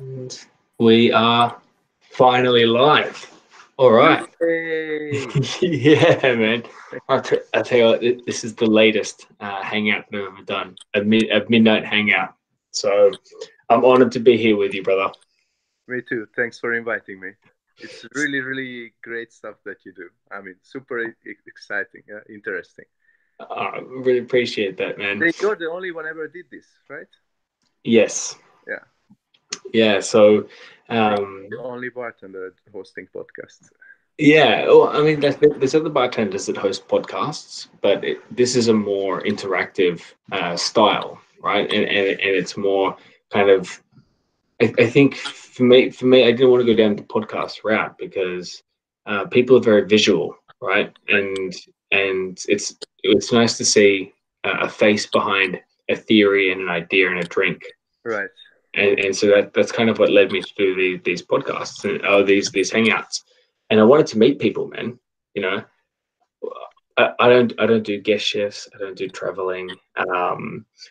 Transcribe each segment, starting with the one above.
And we are finally live. All right. Yay! Yeah, man. I tell you what, this is the latest hangout we've ever done, a midnight hangout. So I'm honored to be here with you, brother. Me too. Thanks for inviting me. It's really, really great stuff that you do. I mean, super exciting, interesting. I really appreciate that, man. Then you're the only one ever did this, right? Yes. Yeah. Yeah. So, Probably um, the only bartender hosting podcasts. yeah. Well, I mean, there's other bartenders that host podcasts, but this is a more interactive style, right? And it's more kind of I think for me, I didn't want to go down the podcast route because people are very visual, right? Right. And it's nice to see a face behind a theory and an idea and a drink, Right. and so that's kind of what led me to do these podcasts and these hangouts, and I wanted to meet people, man. You know, I don't do guest shifts. I don't do traveling.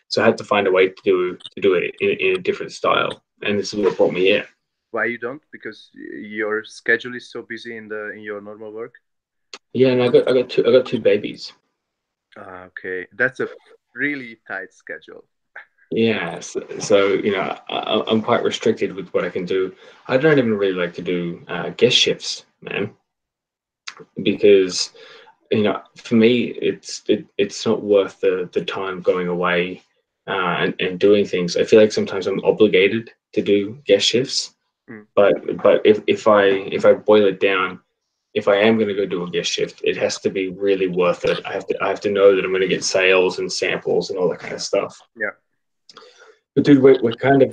So I had to find a way to do it in a different style, and this is what brought me here. Why you don't? Because your schedule is so busy in your normal work. Yeah, and I got two babies. Ah, okay. That's a really tight schedule. Yeah, so I'm quite restricted with what I can do. I don't even really like to do guest shifts, man, because for me it's not worth the time going away and doing things. I feel like sometimes I'm obligated to do guest shifts, Mm. but if I boil it down, if I am going to go do a guest shift, it has to be really worth it. I have to know that I'm going to get sales and samples and all that kind of stuff. Yeah. But dude, we're kind of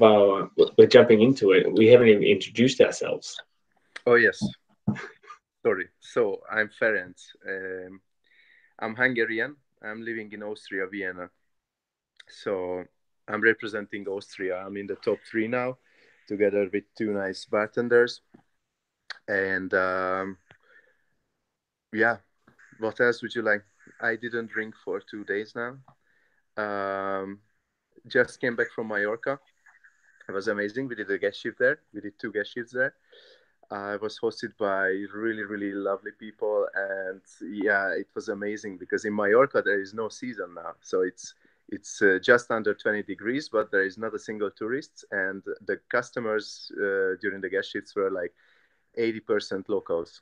we're jumping into it. We haven't even introduced ourselves. Oh yes. Sorry. So I'm Ferenc. I'm Hungarian. I'm living in Austria, Vienna. So I'm representing Austria. I'm in the top three now, together with two nice bartenders. And yeah, what else would you like? I didn't drink for 2 days now. Um, just came back from Mallorca. It was amazing. We did a guest shift there. We did two guest shifts there. I was hosted by really, really lovely people, and yeah, it was amazing because in Mallorca there is no season now, so it's just under 20 degrees, but there is not a single tourist, and the customers during the guest shifts were like 80% locals.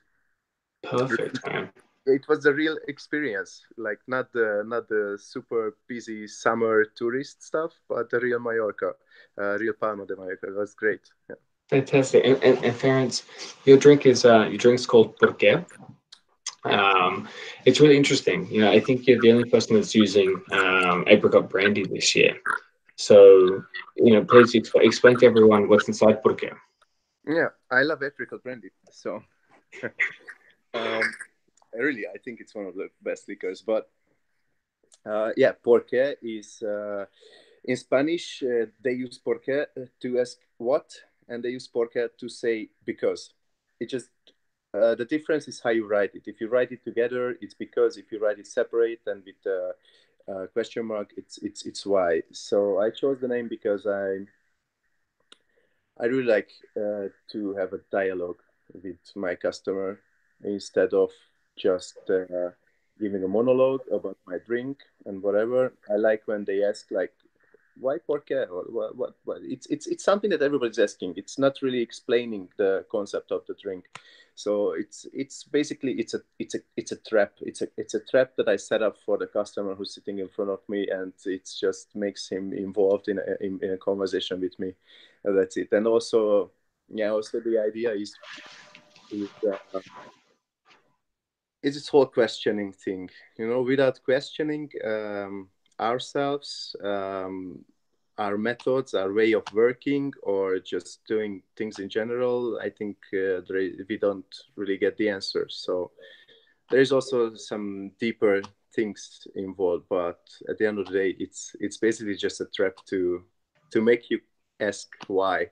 Perfect, man. It was a real experience, like not the super busy summer tourist stuff, but the real Mallorca, real Palma de Mallorca. It was great. Yeah. Fantastic. And Terence, your drink's called Porque. Yeah. It's really interesting. I think you're the only person that's using apricot brandy this year. So, please explain to everyone what's inside Porque. Yeah, I love apricot brandy. So, um, really, I think it's one of the best liquors. But yeah, porque is in Spanish. They use porque to ask what, and they use porque to say because. It just the difference is how you write it. If you write it together, it's because. If you write it separate and with question mark, it's why. So I chose the name because I really like to have a dialogue with my customer instead of just giving a monologue about my drink and whatever. I like when they ask like, "Why porque?" or what. It's something that everybody's asking. It's not really explaining the concept of the drink. So it's basically it's a trap. It's a trap that I set up for the customer who's sitting in front of me, and it just makes him involved in a conversation with me. That's it. And also, yeah, also the idea is is this whole questioning thing. Without questioning ourselves, our methods, our way of working, or just doing things in general, I think we don't really get the answers. So there is also some deeper things involved, but at the end of the day, it's basically just a trap to make you ask why.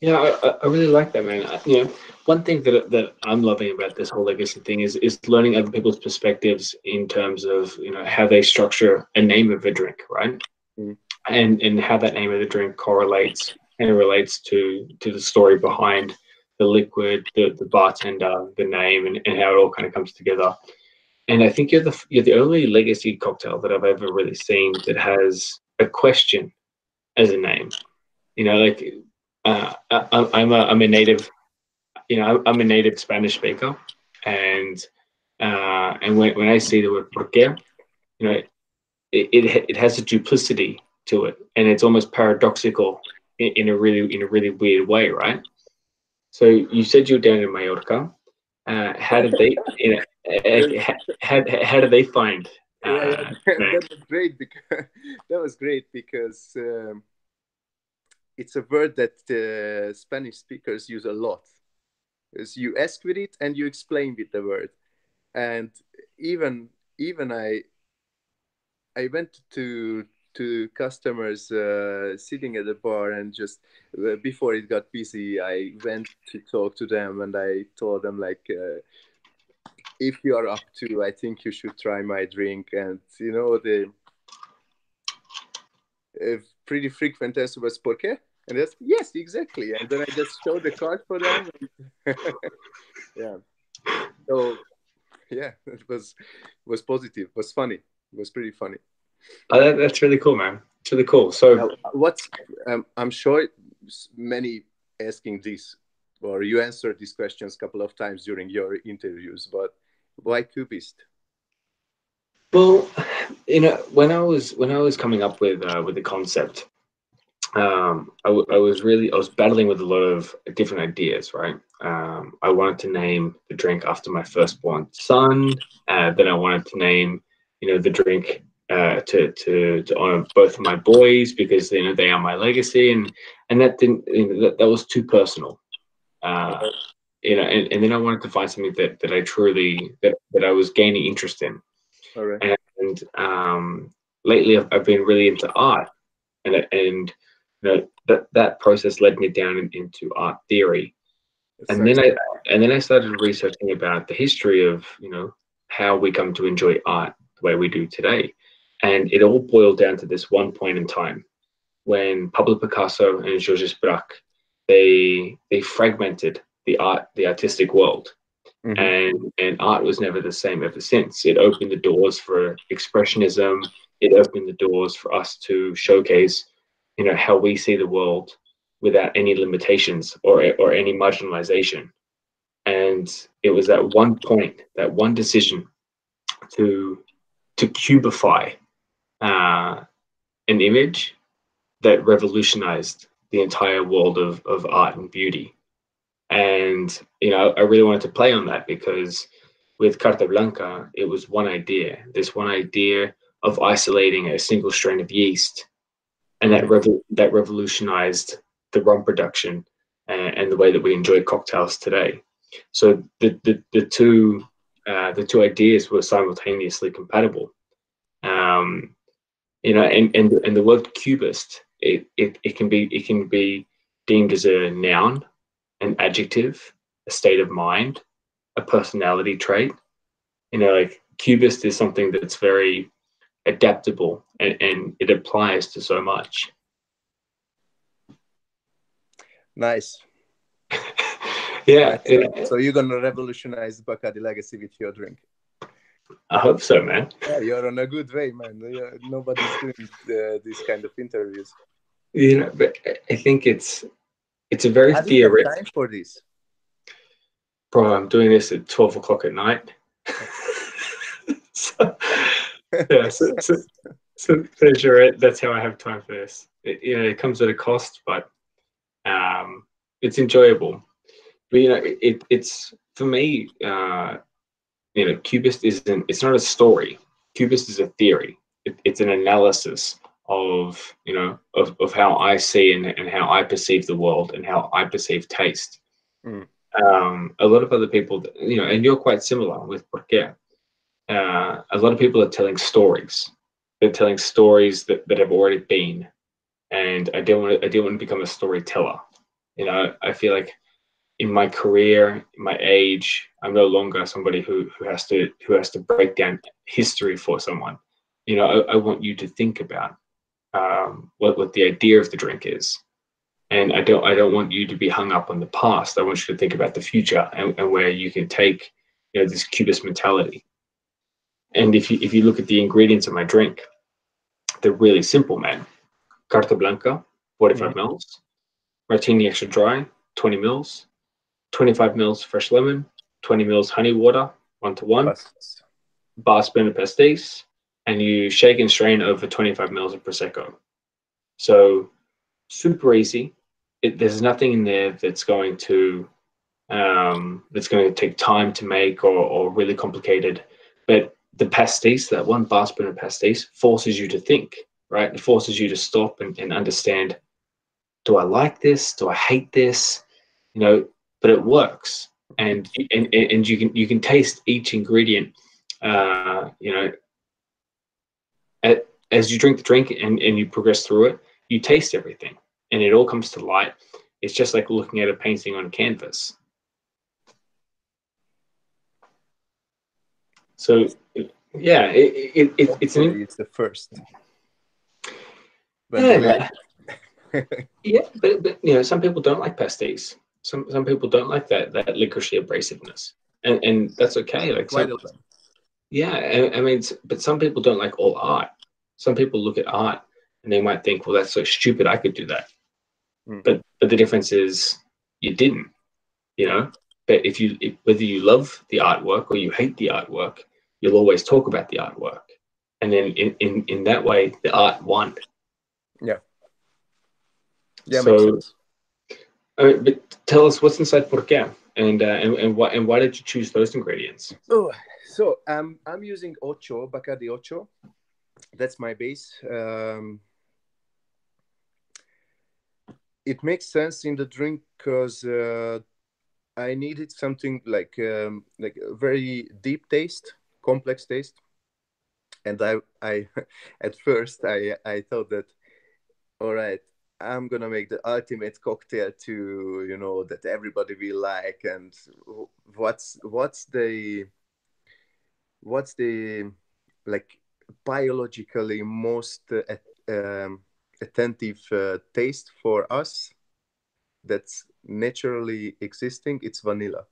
Yeah, I really like that, man. One thing that I'm loving about this whole legacy thing is learning other people's perspectives in terms of how they structure a name of a drink, right? Mm. And how that name of the drink correlates and it relates to the story behind the liquid, the bartender, the name, and how it all kind of comes together. And I think you're the only legacy cocktail that I've ever really seen that has a question as a name. You know, like I'm a native. You know, I'm a native Spanish speaker, and when I see the word "porque," you know, it has a duplicity to it, and it's almost paradoxical in a really weird way, right? So you said you were down in Mallorca. How did they, you know, how did they find Yeah, that? that was great because that was great because it's a word that Spanish speakers use a lot. Is you ask with it and you explain with the word, and even even I went to customers sitting at the bar and just before it got busy, I went to talk to them and I told them like. If you are up to, I think you should try my drink. And you know, the pretty frequent answer was "por qué?" And that's yes, exactly. And then I just showed the card for them. Yeah. So yeah, it was positive. It was funny. It was pretty funny. Oh, that's really cool, man. It's really cool. So, Now, what's I'm sure many asking this, or you answered these questions a couple of times during your interviews, but why cubist? well, you know, when I was coming up with the concept, I was battling with a lot of different ideas, right? I wanted to name the drink after my firstborn son. Then I wanted to name, you know, the drink to honor both of my boys because you know they are my legacy, and that didn't you know, that was too personal. Uh, you know, and then I wanted to find something that I truly that I was gaining interest in, All right. and lately I've been really into art and you know, that process led me down into art theory, It's and nice. then I started researching about the history of you know how we come to enjoy art the way we do today, and it all boiled down to this one point in time when Pablo Picasso and Georges Braque they fragmented the artistic world, Mm-hmm. and art was never the same ever since. It opened the doors for expressionism. It opened the doors for us to showcase, you know, how we see the world without any limitations or any marginalization. And it was that one point, that one decision to cubify uh, an image that revolutionized the entire world of art and beauty. And you know, I really wanted to play on that because with Carta Blanca, it was one idea, this one idea of isolating a single strain of yeast, and Mm-hmm. that revolutionized the rum production and the way that we enjoy cocktails today. So the two ideas were simultaneously compatible. Um, you know, and the word cubist, it can be deemed as a noun, an adjective, a state of mind, a personality trait. You know, like cubist is something that's very adaptable and it applies to so much. Nice. Yeah, Nice. So you're gonna revolutionize Bacardi Legacy with your drink. I hope so, man. Yeah, you're on a good way, man. Nobody's doing these kind of interviews. You know, but I think it's a very How do you have theoretical. time for this? Bro, I'm doing this at 12 o'clock at night. So, yeah, so sure, that's how I have time for this. You know, it comes at a cost, but it's enjoyable. But you know, it's for me. You know, cubist isn't. It's not a story. Cubist is a theory. It's an analysis of you know of how I see and how I perceive the world and how I perceive taste. Mm. A lot of other people, you know, and you're quite similar with Porque. A lot of people are telling stories. They're telling stories that have already been, and I didn't want to become a storyteller. You know, I feel like in my career, in my age, I'm no longer somebody who has to break down history for someone. You know, I want you to think about what the idea of the drink is. And I don't want you to be hung up on the past. I want you to think about the future, and where you can take, this cubist mentality. And if you look at the ingredients of my drink, they're really simple, man. Carta Blanca, 45 Mm-hmm. mils. Martini extra dry, 20 mils. 25 mils fresh lemon. 20 mils honey water, 1 to 1. Yes. Bar spoon of pastis. And you shake and strain over 25 mils of prosecco. So super easy. There's nothing in there that's going to take time to make, or really complicated. But the pastis, that one bar spoon of pastis, forces you to think, right? It forces you to stop and understand, do I like this? Do I hate this? But it works. And you can taste each ingredient, as you drink the drink, and you progress through it, you taste everything, and it all comes to light. It's just like looking at a painting on canvas. So yeah, it's Hopefully, it's the first when they yeah, like man. it. Yeah, but some people don't like pasties. Some people don't like that licorice abrasiveness, and that's okay. Like Quite some, a lot. yeah, I mean, but some people don't like all art. Some people look at art and they might think, well, that's so stupid. I could do that. Mm. But the difference is you didn't. you Yeah. know. But whether you love the artwork or you hate the artwork, you'll always talk about the artwork, and then in that way, the art won. Yeah. Yeah, makes So, sense. but tell us what's inside Porqué, and why did you choose those ingredients? Oh, so I'm using Ocho, Bacardi Ocho. That's my base. It makes sense in the drink because I needed something like a very deep taste, complex taste. And I at first I thought that, all right, I'm gonna make the ultimate cocktail to that everybody will like. And what's the like biologically most attentive taste for us that's naturally existing. It's vanilla.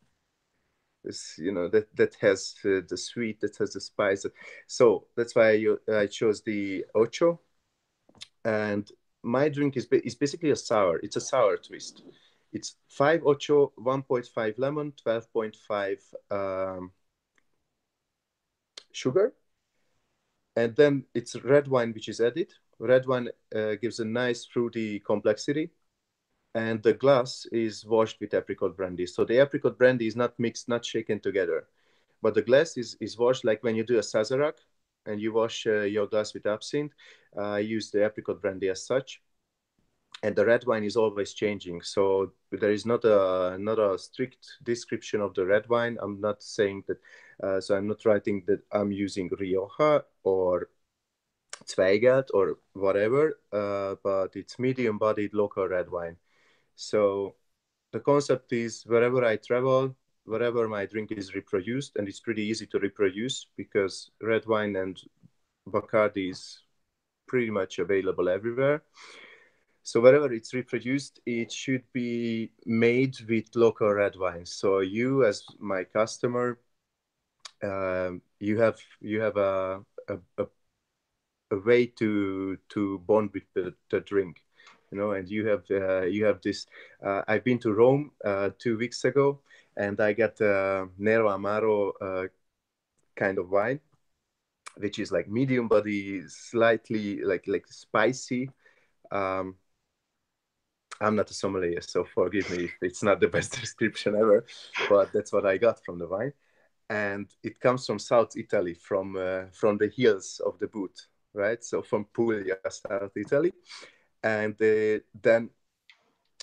This, that has the sweet, that has the spice. So that's why I chose the Ocho. And my drink is basically a sour. It's a sour twist. It's 5 Ocho, 1.5 lemon, 12.5 sugar, and then it's red wine which is added. Red wine gives a nice fruity complexity, and the glass is washed with apricot brandy. So the apricot brandy is not mixed, not shaken together, but the glass is washed like when you do a sazerac and you wash your glass with absinthe. I use the apricot brandy as such, and the red wine is always changing. So there is not a strict description of the red wine. I'm not saying that. So I'm not writing that I'm using Rioja or Zweigelt or whatever, but it's medium-bodied local red wine. So the concept is wherever I travel, wherever my drink is reproduced, and it's pretty easy to reproduce because red wine and Bacardi is pretty much available everywhere. So wherever it's reproduced, it should be made with local red wine. So you, as my customer, you have a way to bond with the drink, and you have this. I've been to Rome 2 weeks ago, and I got Nero Amaro kind of wine, which is like medium body, slightly like spicy. Um, I'm not a sommelier, so forgive me if it's not the best description ever, but that's what I got from the wine. And it comes from South Italy, from the hills of the boot, right? So from Puglia, South Italy. And then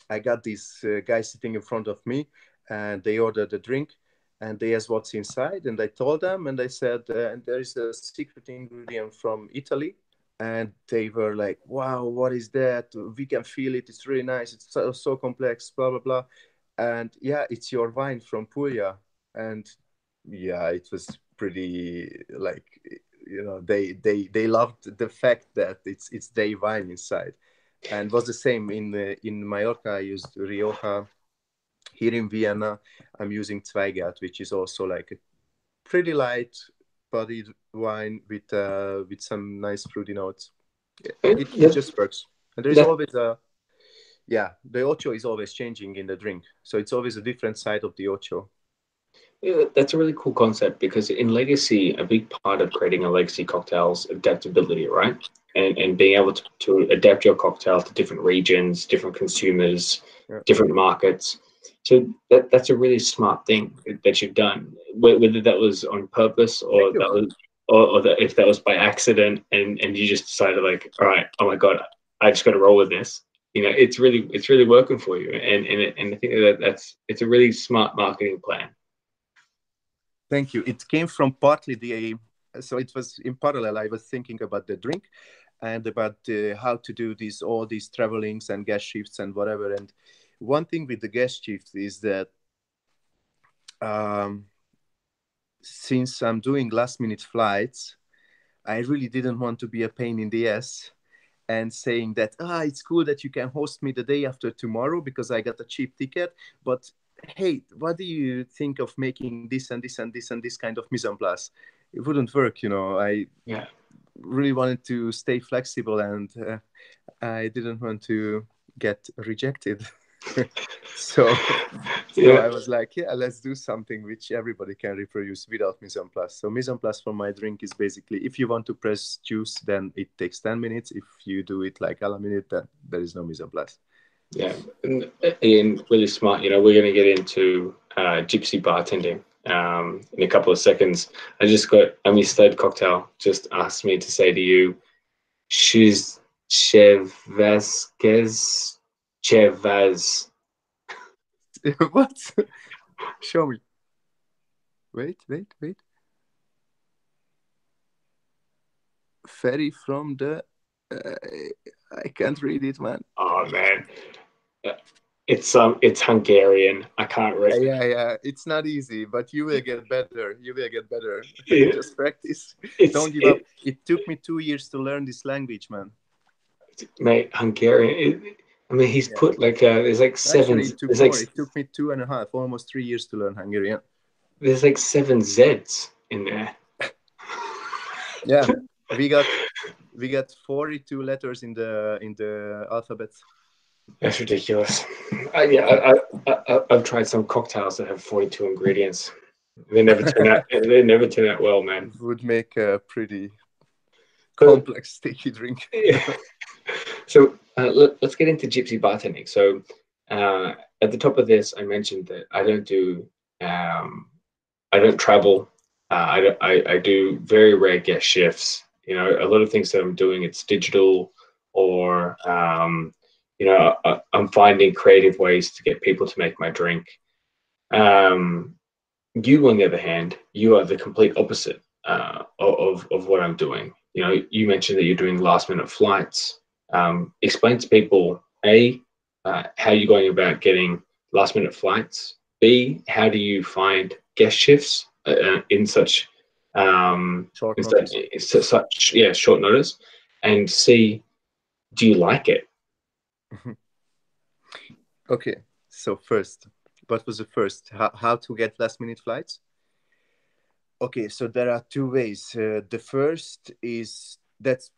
I got these guys sitting in front of me, and they ordered a drink, and they asked what's inside, and I told them, and I said, and there is a secret ingredient from Italy. And they were like, wow, what is that? We can feel it. It's really nice. It's so complex, blah, blah, blah. And yeah, it's your wine from Puglia. And yeah, it was pretty like, they loved the fact that it's their wine inside. And was the same in Mallorca. I used Rioja. Here in Vienna, I'm using Zweigart, which is also like a pretty light bodied wine with some nice fruity notes. It That, just works. And there is that, always a yeah, the ocho is always changing in the drink, so it's always a different side of the ocho. yeah, that's a really cool concept because in legacy, a big part of creating a legacy cocktail is adaptability, right? And being able to adapt your cocktail to different regions, different consumers, Yeah. different markets. So that's a really smart thing that you've done. Whether that was on purpose Thank or you. that was or that if that was by accident and you just decided like, all right, oh my god, I just got to roll with this. You know, it's really working for you, and I think that's it's a really smart marketing plan. Thank you. It came from partly the so it was in parallel. I was thinking about the drink and about how to do these all these travelings and guest shifts and whatever. And one thing with the guest shifts is that um, since I'm doing last minute flights, I really didn't want to be a pain in the ass and saying that it's cool that you can host me the day after tomorrow because I got a cheap ticket. But hey, what do you think of making this and this and this and this kind of mise en place? It wouldn't work, you know. I Yeah. really wanted to stay flexible, and I didn't want to get rejected. so so Yeah. I was like, yeah, let's do something which everybody can reproduce without mise en place. So mise en place for my drink is basically, if you want to press juice, then it takes 10 minutes. If you do it like a la minute, then there is no mise en place. Yeah, and Ian, really smart. You know, we're going to get into gypsy bartending in a couple of seconds. I just got Ami's third cocktail just asked me to say to you, she's Chevasquez, Chevaz. What? Show me. Wait. Ferry from the. I can't read it, man. Oh man, it's Hungarian. I can't read. Yeah. It's not easy, but you will get better. You will get better. It, Just practice. it's Don't give up. it, It took me 2 years to learn this language, man. mate. Hungarian. I mean, he's Yeah. put like there's like seven. Actually, it took There's like more. It took me 2.5, almost 3 years to learn Hungarian. there's like seven Z's in there. Yeah, we got 42 letters in the alphabet. That's ridiculous. I've tried some cocktails that have 42 ingredients. They never turn out. They never turn out well, man. Would make a pretty But complex sticky drink. yeah. So let's get into gypsy bartending. So at the top of this, I mentioned that um, I don't travel. I do very rare guest shifts. You know, a lot of things that I'm doing, it's digital or I'm finding creative ways to get people to make my drink. Um, you, on the other hand, you are the complete opposite of what I'm doing. You know, you mentioned that you're doing last minute flights. Explain to people how you're going about getting last minute flights. B, how do you find guest shifts Short in such, notice. short notice, and C, do you like it? Okay, so first, what was the first? How to get last minute flights? Okay, so there are two ways. The first is that's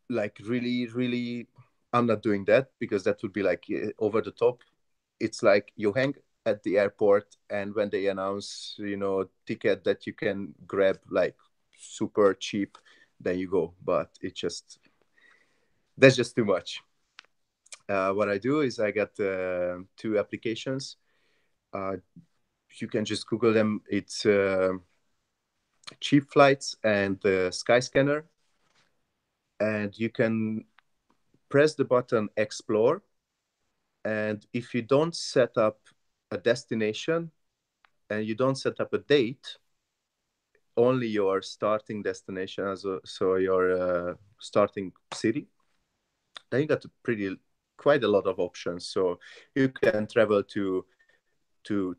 like really, I'm not doing that because that would be like over the top. It's like you hang at the airport, and when they announce, ticket that you can grab like super cheap, then you go. But that's just too much. What I do is I got two applications. Uh, you can just Google them. It's Cheap Flights and Skyscanner, and you can press the button Explore. And if you don't set up a destination and you don't set up a date, only your starting destination, so your starting city, then you got quite a lot of options. So you can travel to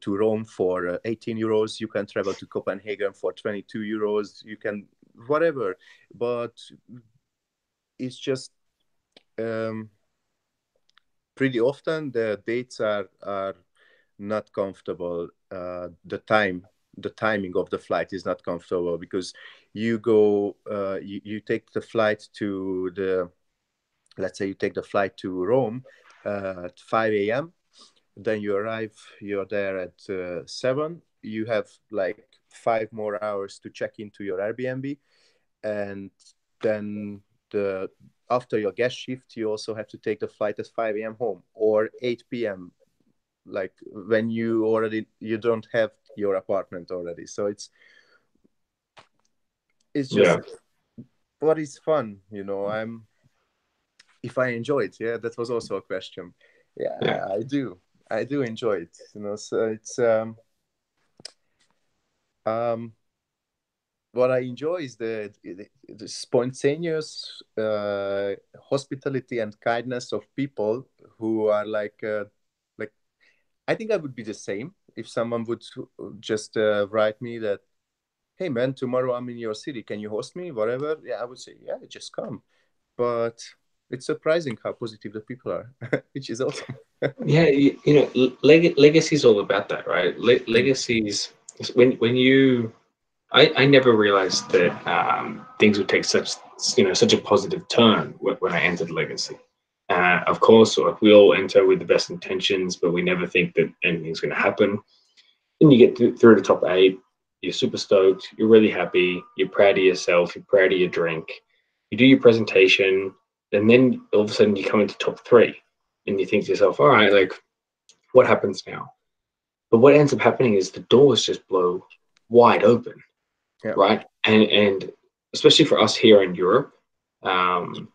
Rome for 18 euros. You can travel to Copenhagen for 22 euros. You can whatever, but it's just um, pretty often the dates are not comfortable. The timing of the flight is not comfortable because you take the flight to the let's say you take the flight to Rome at 5 a.m. Then you're there at 7. You have like 5 more hours to check into your Airbnb, and then the after your guest shift, you also have to take the flight at 5 a.m. home or 8 p.m. Like when you don't have your apartment already. So it's just Yeah, what is fun, I'm if I enjoy it. Yeah, that was also a question. Yeah, yeah, I do enjoy it. So it's um what I enjoy is the spontaneous hospitality and kindness of people who are like I think I would be the same if someone would just write me that, hey man, tomorrow I'm in your city, can you host me, whatever. Yeah, I would say, yeah, just come. But it's surprising how positive the people are, which is awesome. yeah. Legacy is all about that, right? Legacies. When you, I never realized that things would take such a positive turn when I entered Legacy. Of course, like, we all enter with the best intentions, but we never think that anything's going to happen. And you get through the top 8, you're super stoked, you're really happy, you're proud of yourself, you're proud of your drink, you do your presentation, and then all of a sudden you come into top 3, and you think to yourself, all right, like, what happens now? But what ends up happening is the doors just blow wide open, Yeah. right? And especially for us here in Europe, um,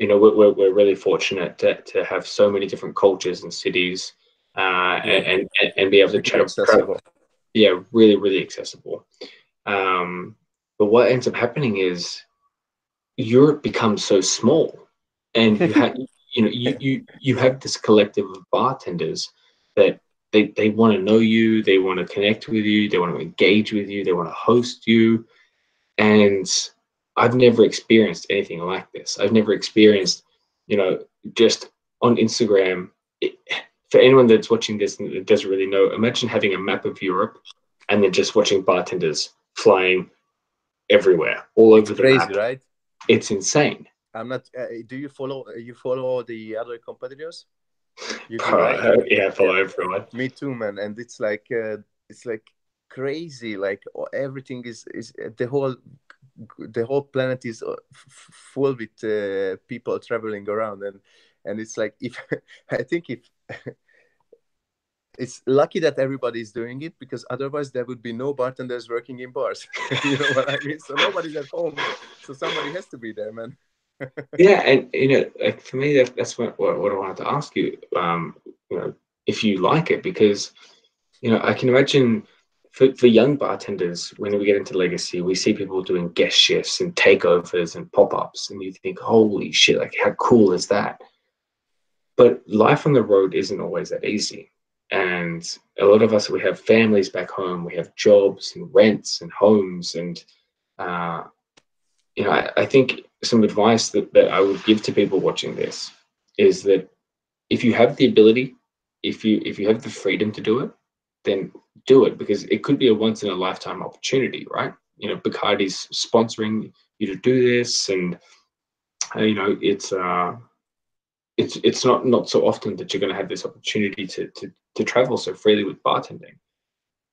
we're really fortunate to have so many different cultures and cities, Yeah, and be able to really accessible. yeah, really, really accessible. But what ends up happening is Europe becomes so small, and you have this collective of bartenders that they want to know you, they want to connect with you, they want to engage with you, they want to host you. And I've never experienced anything like this. I've never experienced, just on Instagram. For anyone that's watching this and doesn't really know, imagine having a map of Europe and then just watching bartenders flying everywhere, all It's over the crazy, map. right? It's insane. I'm not. Do you follow the other competitors? You do, right? Yeah, Yeah, follow everyone. me too, man. And it's like crazy. Like everything is the whole planet is full with people traveling around, and it's like if I think if it's lucky that everybody is doing it because otherwise there would be no bartenders working in bars. You know what I mean? So nobody's at home, so somebody has to be there, man. Yeah, and like for me, that's what I wanted to ask you. If you like it, because I can imagine for young bartenders, when we get into Legacy, we see people doing guest shifts and takeovers and pop-ups, and you think, holy shit, like how cool is that? But life on the road isn't always that easy. And a lot of us, we have families back home, we have jobs and rents and homes. And, uh, I think some advice that I would give to people watching this is that if you have the ability, if you have the freedom to do it, then do it, because it could be a once in a lifetime opportunity, right? Bacardi's sponsoring you to do this, and it's not so often that you're going to have this opportunity to travel so freely with bartending.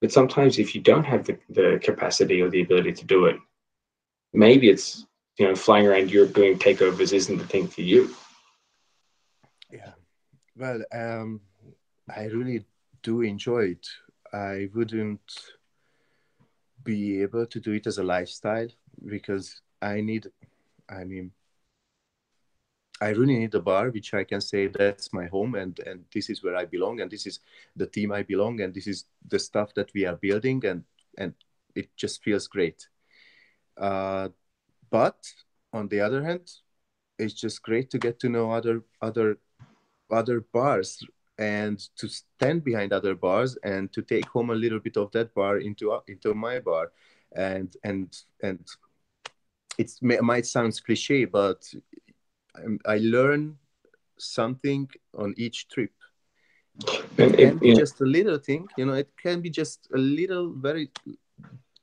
But sometimes if you don't have the capacity or the ability to do it, maybe it's flying around Europe doing takeovers isn't the thing for you. Yeah. Well, I really do enjoy it. I wouldn't be able to do it as a lifestyle because I mean, I really need a bar which I can say that's my home, and this is where I belong, and this is the team I belong, and this is the stuff that we are building, and it just feels great. Uh, but on the other hand, it's just great to get to know other bars and to stand behind other bars and to take home a little bit of that bar into my bar, and it might sound cliche, but I learn something on each trip. It And can be just a little thing, it can be just a little, very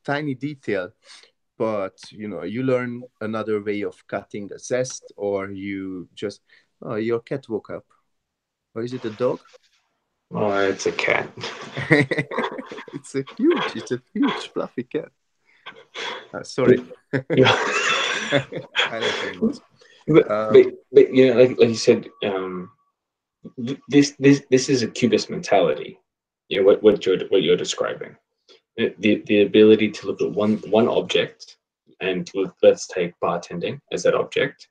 tiny detail, but you learn another way of cutting a zest, or you just, oh, your cat woke up, or is it a dog? oh, it's a cat. It's a huge fluffy cat. Sorry. Yeah. I like animals. but, but um, but like you said, this is a cubist mentality. What you're describing. The ability to look at one object, and let's take bartending as that object,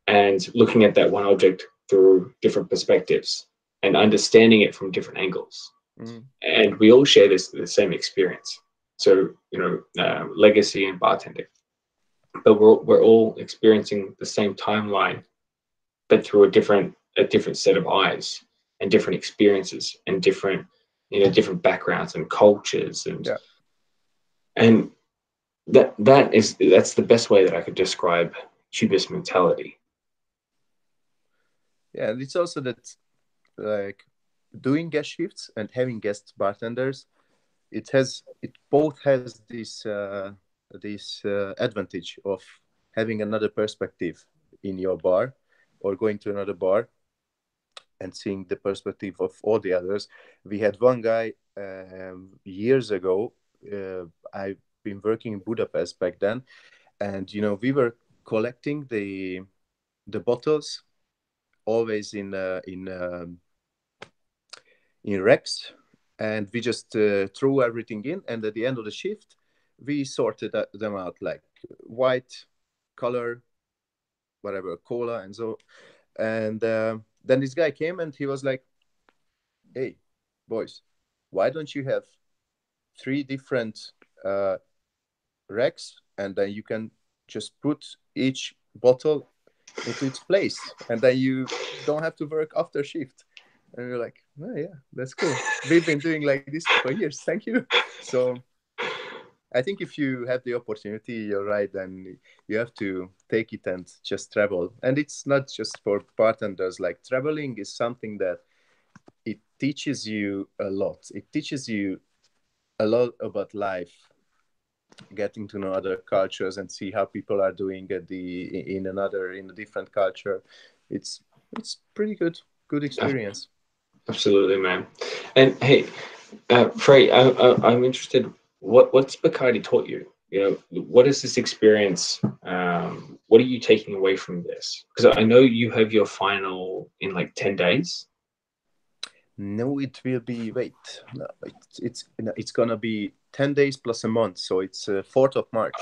and looking at that one object through different perspectives and understanding it from different angles. mm, And we all share the same experience. So legacy and bartending, but we're all experiencing the same timeline, but through a different set of eyes, and different experiences, and different backgrounds and cultures, and yeah, and that's the best way that I could describe cubist mentality. yeah. And it's also that, like, doing guest shifts and having guest bartenders, it both has this advantage of having another perspective in your bar, or going to another bar and seeing the perspective of all the others. We had one guy years ago. I've been working in Budapest back then, and we were collecting the bottles always in racks, and we just threw everything in, and at the end of the shift we sorted them out, like white color, whatever, cola, and so. And then this guy came and he was like, hey boys, why don't you have three different racks, and then you can just put each bottle into its place, and then you don't have to work after shift. And we are like, oh yeah, that's cool, we've been doing like this for years, thank you. So I think if you have the opportunity, you're right, then you have to take it and just travel. And it's not just for bartenders. Like, traveling is something that it teaches you a lot. It teaches you a lot about life, getting to know other cultures and see how people are doing in a different culture. It's pretty good experience. Absolutely, man. And hey, Frey, I'm interested. What's Bacardi taught you? What is this experience? What are you taking away from this? Because I know you have your final in like 10 days. No, it will be, wait, no, it's gonna be 10 days plus a month, so it's 4th of March.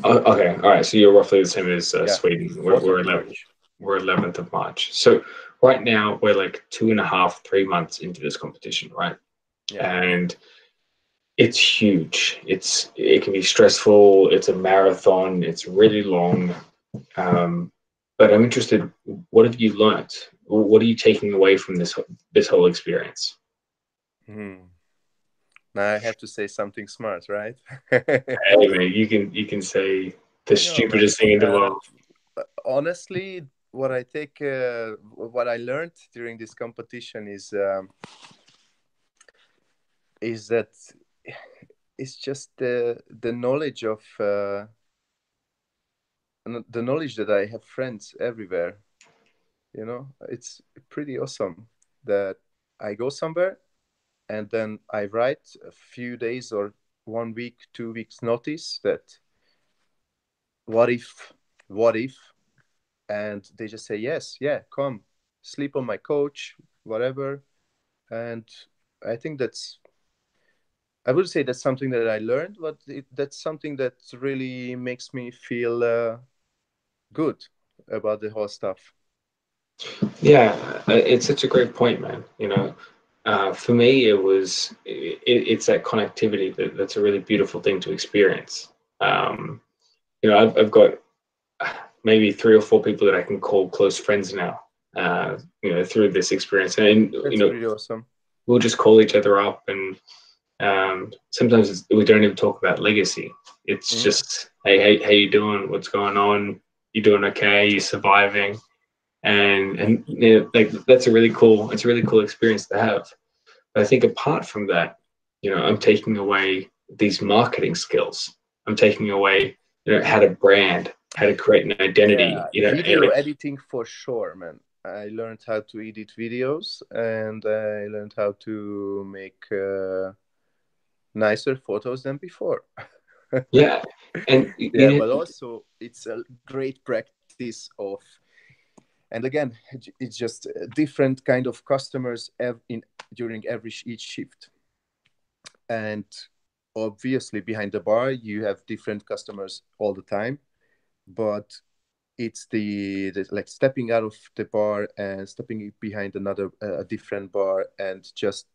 Oh, okay, all right. So you're roughly the same as Yeah, Sweden. We're 4th we're of 11, March. we're 11th of March. So right now we're like 2.5, 3 months into this competition, right? Yeah. And it's huge. It can be stressful. It's a marathon. It's really long. Um, but I'm interested. What have you learnt? What are you taking away from this whole experience? Hmm. Now I have to say something smart, right? Hey man, you can say the No, man. stupidest thing in the world. Honestly, what I learned during this competition is that it's just the knowledge that I have friends everywhere. It's pretty awesome that I go somewhere, and then I write a few days or 1 week, 2 weeks notice that what if, what if, and they just say yes, yeah, come, sleep on my couch, whatever. And I think I would say that's something that I learned, but that's something that really makes me feel good about the whole stuff. Yeah, it's such a great point, man. For me, it's that connectivity that's a really beautiful thing to experience. Um, I've got maybe 3 or 4 people that I can call close friends now. Through this experience, and That's pretty awesome. we'll just call each other up, and sometimes we don't even talk about legacy. It's Mm. just, hey, how you doing? What's going on? You doing okay? You surviving? and you know, like that's a really cool. It's a really cool experience to have. But I think apart from that, you know, I'm taking away these marketing skills. I'm taking away, you know, how to brand, how to create an identity. Yeah, You know, video like editing for sure, man. I learned how to edit videos, and I learned how to make nicer photos than before. yeah, and Yeah, you but know, also it's a great practice of, and again, it's just different kind of customers in during each shift, and obviously behind the bar you have different customers all the time, but it's the like stepping out of the bar and stepping behind another a different bar, and just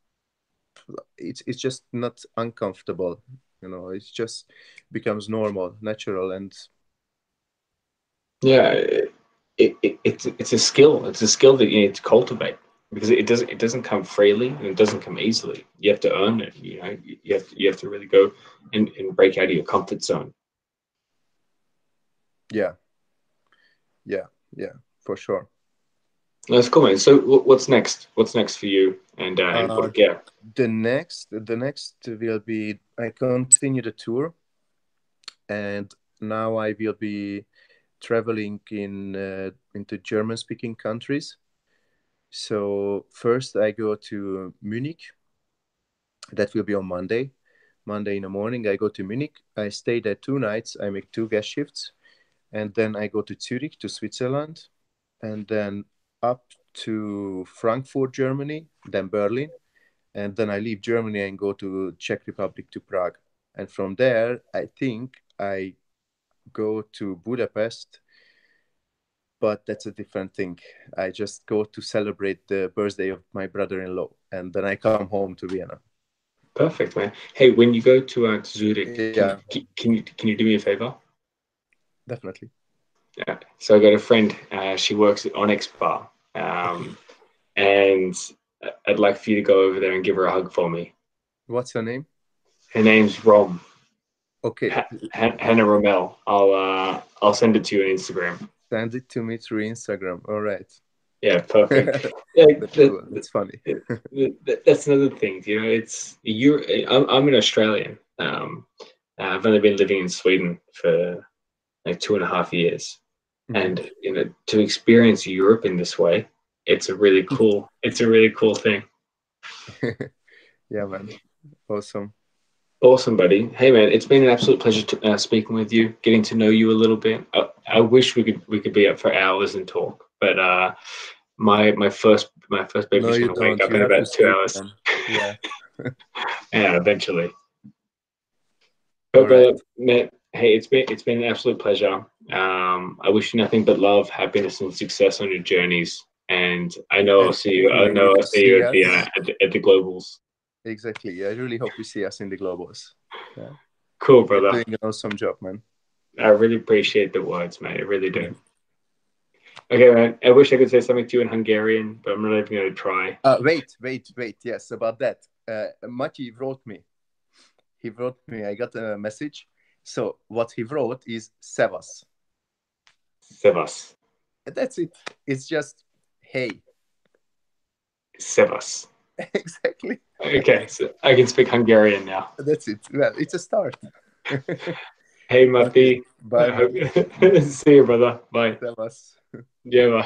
it's just not uncomfortable, you know. It's just becomes normal, natural, and yeah, it's a skill. It's a skill that you need to cultivate because it doesn't come freely and it doesn't come easily. You have to earn it. You know, you have to really go and break out of your comfort zone. yeah, yeah, yeah, for sure. That's cool, man. So what's next? What's next for you? And uh what? Yeah, the next will be, I continue the tour, and now I will be traveling into German speaking countries. So first I go to Munich. That will be on Monday. Monday in the morning, I go to Munich. I stay there 2 nights. I make 2 guest shifts. And then I go to Zurich, to Switzerland. And then up to Frankfurt, Germany, then Berlin. And then I leave Germany and go to Czech Republic, to Prague. And from there, I think I go to Budapest, but that's a different thing. I just go to celebrate the birthday of my brother-in-law, and then I come home to Vienna. perfect, man. Hey, when you go to Zurich, Yeah, can you do me a favor? definitely. Yeah. So I got a friend. She works at Onyx Bar, Okay. and I'd like for you to go over there and give her a hug for me. What's your name? Her name's Rom. Okay. Hannah Rommel. I'll send it to you on Instagram. Send it to me through Instagram. All right. Yeah, perfect. Yeah, That's cool. That's funny. that's another thing. You know, it's you. I'm an Australian. I've only been living in Sweden for like 2.5 years, Mhm. and you know, to experience Europe in this way, it's a really cool. It's a really cool thing. Yeah, man. Awesome. Awesome, buddy. Hey, man, it's been an absolute pleasure speaking with you, getting to know you a little bit. I wish we could be up for hours and talk, but my first No, baby's you gonna wake don't. up You in have to about two sleep, hours. man. Yeah. Yeah, eventually. All But right. brother, man, hey, it's been an absolute pleasure. I wish you nothing but love, happiness, and success on your journeys. And I know I'll Thank see you. you. I We know will I'll see you see at the us. globals. Exactly. I really hope we see us in the Globals. Yeah. Cool, You're brother. doing an awesome job, man. I really appreciate the words, mate. I really do. Okay, man. I wish I could say something to you in Hungarian, but I'm not even going to try. Wait. Yes, about that. Maki wrote me. He wrote me. I got a message. So what he wrote is Sevas. Sevas. That's it. It's just hey. Sevas. Exactly. Okay, so I can speak Hungarian now. That's it. Well, it's a start. Hey, Okay. Mati. Bye, man. See you, brother. Bye. Sevas. Yeah,